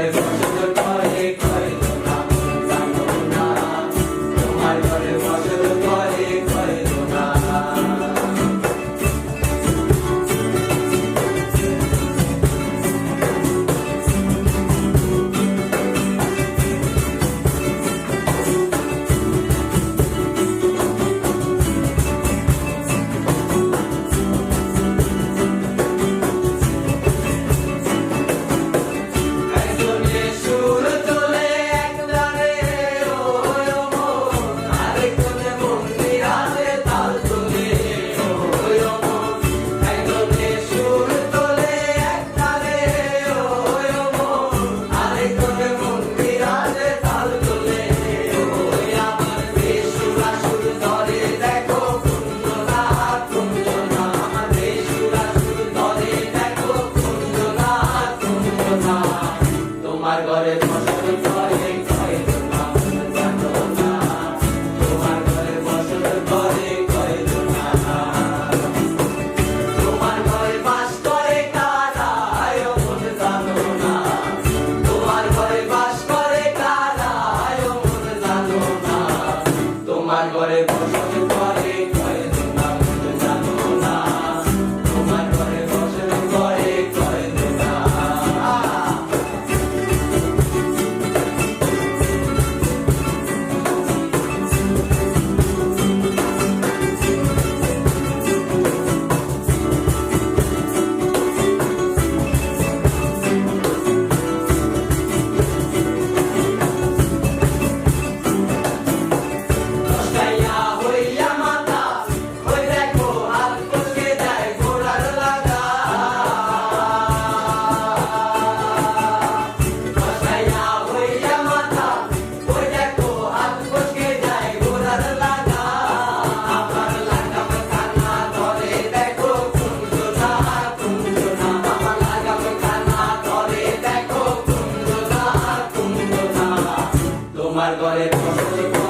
ঘরে ফসল করে কয় না জানো না, তোমার ঘরে ফসল করে কয় না। তোমার ঘরে ফসল করে কয় না জানো না, তোমার ঘরে ফসল করে কয় না। তোমার ঘরে বাস করে কারা মন জানো না, তোমার ঘরে বাস করে কারা মন জানো না, তোমার ঘরে ফসল করে কয় না জানো না, তোমার ঘরে ফসল করে কয় না। তোমার ঘরে ফসল